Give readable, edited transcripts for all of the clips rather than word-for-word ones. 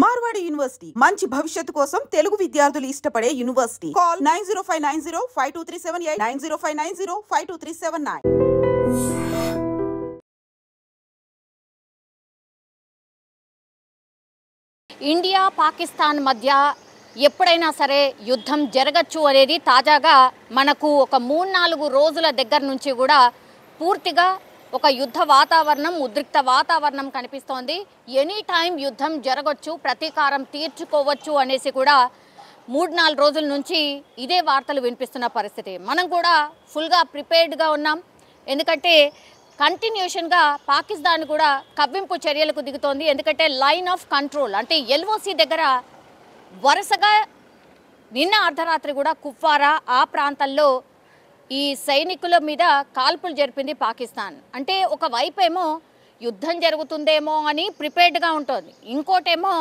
Marwadi university మంచి భవిష్యత్తు కోసం తెలుగు విద్యార్థులు ఇష్టపడే యూనివర్సిటీ. కాల్ 9059052378 9059052379. ఇండియా పాకిస్తాన్ మధ్య ఎప్పుడైనా సరే యుద్ధం జరగచ్చు అనేది తాజాగా మనకు ఒక 3-4 రోజుల దగ్గర నుంచి కూడా పూర్తిగా ఒక యుద్ధ వాతావరణం, ఉద్రిక్త వాతావరణం కనిపిస్తోంది. ఎనీ టైం యుద్ధం జరగచ్చు, ప్రతీకారం తీర్చుకోవచ్చు అనేసి కూడా 3-4 రోజుల నుంచి ఇదే వార్తలు వినిపిస్తున్న పరిస్థితి. మనం కూడా ఫుల్గా ప్రిపేర్డ్గా ఉన్నాం. ఎందుకంటే కంటిన్యూషన్గా పాకిస్తాన్ కూడా కవ్వింపు చర్యలకు దిగుతోంది. ఎందుకంటే లైన్ ఆఫ్ కంట్రోల్ అంటే ఎల్ఓసి దగ్గర వరుసగా నిన్న అర్ధరాత్రి కూడా కుప్వారా ఆ ప్రాంతాల్లో ఈ సైనికుల మీద కాల్పులు జరిపింది పాకిస్తాన్. అంటే ఒక వైపేమో యుద్ధం జరుగుతుందేమో అని ప్రిపేర్డ్గా ఉంటుంది, ఇంకోటేమో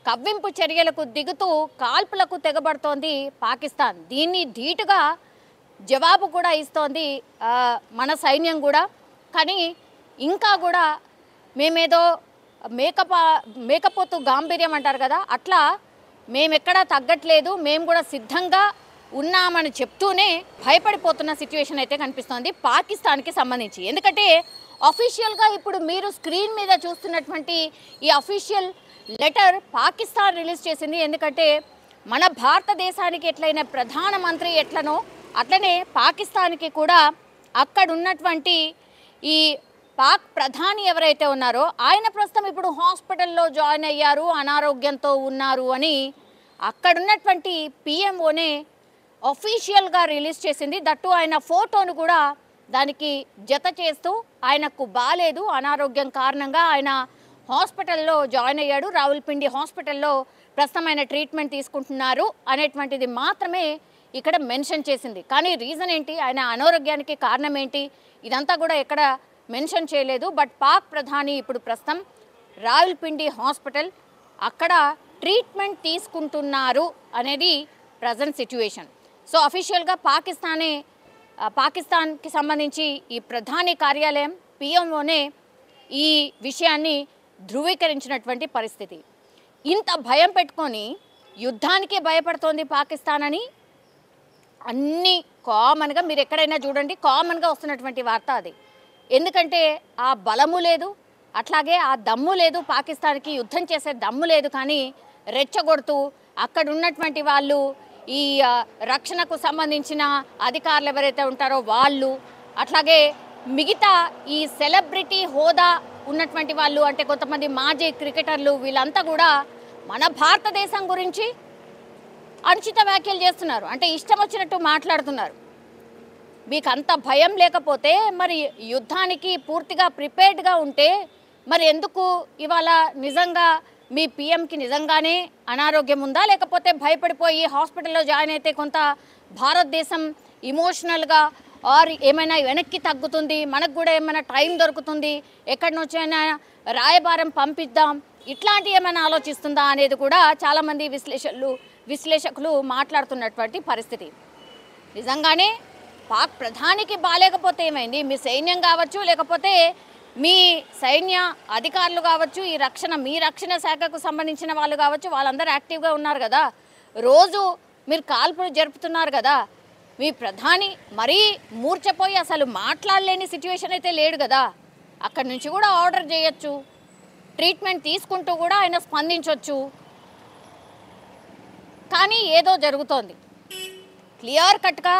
కవ్వింపు చర్యలకు దిగుతూ కాల్పులకు తెగబడుతోంది పాకిస్తాన్. దీన్ని ధీటుగా జవాబు కూడా ఇస్తోంది మన సైన్యం కూడా. కానీ ఇంకా కూడా మేమేదో మేకపోతు గాంభీర్యం అంటారు కదా, అట్లా మేమెక్కడా తగ్గట్లేదు, మేము కూడా సిద్ధంగా ఉన్నామని చెప్తూనే భయపడిపోతున్న సిచ్యువేషన్ అయితే కనిపిస్తోంది పాకిస్తాన్కి సంబంధించి. ఎందుకంటే అఫీషియల్గా ఇప్పుడు మీరు స్క్రీన్ మీద చూస్తున్నటువంటి ఈ అఫీషియల్ లెటర్ పాకిస్తాన్ రిలీజ్ చేసింది. ఎందుకంటే మన భారతదేశానికి ఎట్లయినా ప్రధానమంత్రి ఎట్లనో అట్లనే పాకిస్తాన్కి కూడా అక్కడ ఉన్నటువంటి ఈ పాక్ ప్రధాని ఎవరైతే ఉన్నారో ఆయన ప్రస్తుతం ఇప్పుడు హాస్పిటల్లో జాయిన్ అయ్యారు, అనారోగ్యంతో ఉన్నారు అని అక్కడున్నటువంటి పిఎంఓనే అఫీషియల్గా రిలీజ్ చేసింది. దట్టు ఆయన ఫోటోను కూడా దానికి జత చేస్తూ ఆయనకు బాలేదు, అనారోగ్యం కారణంగా ఆయన హాస్పిటల్లో జాయిన్ అయ్యాడు, రావుల్పిండి హాస్పిటల్లో ప్రస్తుతం ఆయన ట్రీట్మెంట్ తీసుకుంటున్నారు అనేటువంటిది మాత్రమే ఇక్కడ మెన్షన్ చేసింది. కానీ రీజన్ ఏంటి, ఆయన అనారోగ్యానికి కారణం ఏంటి, ఇదంతా కూడా ఎక్కడ మెన్షన్ చేయలేదు. బట్ పాక్ ప్రధాని ఇప్పుడు ప్రస్తుతం రావుల్పిండి హాస్పిటల్ అక్కడ ట్రీట్మెంట్ తీసుకుంటున్నారు అనేది ప్రజెంట్ సిచ్యువేషన్. సో అఫీషియల్గా పాకిస్తాన్కి సంబంధించి ఈ ప్రధాని కార్యాలయం పిఎంఓనే ఈ విషయాన్ని ధృవీకరించినటువంటి పరిస్థితి. ఇంత భయం పెట్టుకొని యుద్ధానికే భయపడుతోంది పాకిస్తాన్ అని అన్నీ కామన్గా మీరు ఎక్కడైనా చూడండి, కామన్గా వస్తున్నటువంటి వార్త అది. ఎందుకంటే ఆ బలము లేదు, అట్లాగే ఆ దమ్ము లేదు, పాకిస్తాన్కి యుద్ధం చేసే దమ్ము లేదు. కానీ రెచ్చగొడుతూ అక్కడ ఉన్నటువంటి వాళ్ళు, ఈ రక్షణకు సంబంధించిన అధికారులు ఎవరైతే ఉంటారో వాళ్ళు, అట్లాగే మిగతా ఈ సెలబ్రిటీ హోదా ఉన్నటువంటి వాళ్ళు, అంటే కొంతమంది మాజీ క్రికెటర్లు, వీళ్ళంతా కూడా మన భారతదేశం గురించి అనుచిత వ్యాఖ్యలు చేస్తున్నారు. అంటే ఇష్టం వచ్చినట్టు మాట్లాడుతున్నారు. మీకు అంత భయం లేకపోతే మరి యుద్ధానికి పూర్తిగా ప్రిపేర్డ్గా ఉంటే మరి ఎందుకు ఇవాళ నిజంగా మీ పిఎంకి నిజంగానే అనారోగ్యం ఉందా, లేకపోతే భయపడిపోయి హాస్పిటల్లో జాయిన్ అయితే కొంత భారతదేశం ఇమోషనల్గా ఆర్ ఏమైనా వెనక్కి తగ్గుతుంది, మనకు కూడా ఏమైనా టైం దొరుకుతుంది, ఎక్కడి నుంచైనా రాయబారం పంపిద్దాం, ఇట్లాంటి ఏమైనా ఆలోచిస్తుందా అనేది కూడా చాలామంది విశ్లేషకులు మాట్లాడుతున్నటువంటి పరిస్థితి. నిజంగానే పాక్ ప్రధానికి బాగాలేకపోతే ఏమైంది, మీ సైన్యం కావచ్చు, లేకపోతే మీ సైన్య అధికారులు కావచ్చు, మీ రక్షణ శాఖకు సంబంధించిన వాళ్ళు కావచ్చు, వాళ్ళందరూ యాక్టివ్గా ఉన్నారు కదా, రోజు మీరు కాల్పులు జరుపుతున్నారు కదా. మీ ప్రధాని మరీ మూర్చపోయి అసలు మాట్లాడలేని సిచ్యువేషన్ అయితే లేడు కదా, అక్కడి నుంచి కూడా ఆర్డర్ చేయొచ్చు, ట్రీట్మెంట్ తీసుకుంటూ కూడా ఆయన స్పందించవచ్చు. కానీ ఏదో జరుగుతోంది. క్లియర్ కట్గా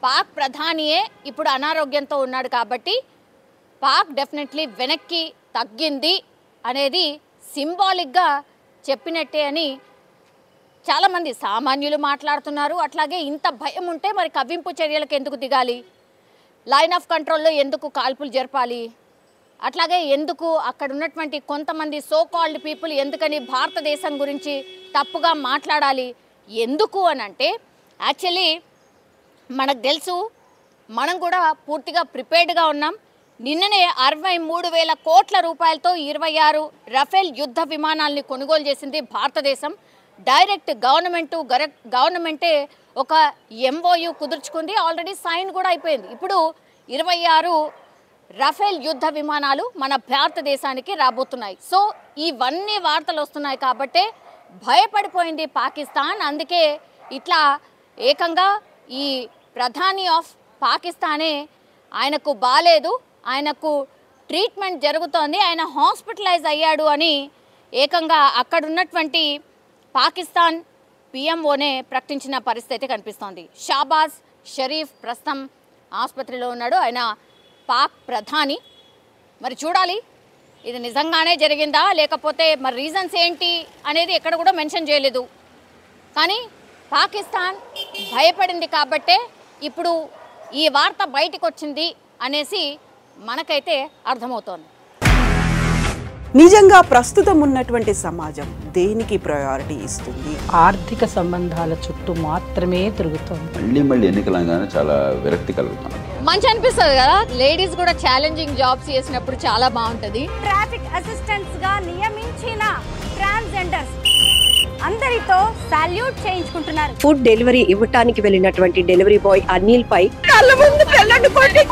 పాక్ ప్రధానియే ఇప్పుడు అనారోగ్యంతో ఉన్నాడు కాబట్టి పాక్ డెఫినెట్లీ వెనక్కి తగ్గింది అనేది సింబాలిక్గా చెప్పినట్టే అని చాలామంది సామాన్యులు మాట్లాడుతున్నారు. అట్లాగే ఇంత భయం ఉంటే మరి కవ్వింపు చర్యలకు ఎందుకు దిగాలి, లైన్ ఆఫ్ కంట్రోల్లో ఎందుకు కాల్పులు జరపాలి, అట్లాగే ఎందుకు అక్కడ ఉన్నటువంటి కొంతమంది సో కాల్డ్ పీపుల్ ఎందుకని భారతదేశం గురించి తప్పుగా మాట్లాడాలి, ఎందుకు అని అంటే యాక్చువల్లీ మనకు తెలుసు, మనం కూడా పూర్తిగా ప్రిపేర్డ్గా ఉన్నాం. నిన్ననే 63,000 కోట్ల రూపాయలతో 26 రఫేల్ యుద్ధ విమానాల్ని కొనుగోలు చేసింది భారతదేశం. డైరెక్ట్ గవర్నమెంటే ఒక ఎంఓయు కుదుర్చుకుంది, ఆల్రెడీ సైన్ కూడా అయిపోయింది. ఇప్పుడు 26 రఫేల్ యుద్ధ విమానాలు మన భారతదేశానికి రాబోతున్నాయి. సో ఇవన్నీ వార్తలు వస్తున్నాయి కాబట్టే భయపడిపోయింది పాకిస్తాన్. అందుకే ఇట్లా ఏకంగా ఈ ప్రధాని ఆఫ్ పాకిస్తానే ఆయనకు బాలేదు, ఆయనకు ట్రీట్మెంట్ జరుగుతోంది, ఆయన హాస్పిటలైజ్ అయ్యాడు అని ఏకంగా అక్కడున్నటువంటి పాకిస్తాన్ పిఎంఓనే ప్రకటించిన పరిస్థితి కనిపిస్తోంది. షాబాజ్ షరీఫ్ ప్రస్తుతం ఆసుపత్రిలో ఉన్నాడు, ఆయన పాక్ ప్రధాని. మరి చూడాలి ఇది నిజంగానే జరిగిందా లేకపోతే మరి రీజన్స్ ఏంటి అనేది ఎక్కడ కూడా మెన్షన్ చేయలేదు. కానీ పాకిస్తాన్ భయపడింది కాబట్టే ఇప్పుడు ఈ వార్త బయటకు వచ్చింది అనేసి మనకైతే అర్థమవుతోంది. నిజంగా ప్రస్తుతం ఉన్నటువంటి సమాజం దేనికి ప్రయారిటీ ఇస్తుంది? ఆర్థిక సంబంధాల చుట్టూ మాత్రమే తిరుగుతోంది. మళ్ళీ ఎన్నికలంగానే చాలా విరక్తి కలుగుతాను. మంచి అనిపిస్తుంది కదా, లేడీస్ కూడా ఛాలెంజింగ్ జాబ్స్ చేసినప్పుడు చాలా బాగుంటది. ట్రాఫిక్ అసిస్టెంట్స్ గా నియమించిన ట్రాన్స్జెండర్స్ అందరితో సాల్యూట్ చేయించుకుంటున్నారు. ఫుడ్ డెలివరీ ఇవ్వటానికి వెళ్ళినటువంటి డెలివరీ బాయ్ అనిల్ పై కళ్ళ ముందు పెళ్ళండి కొట్టి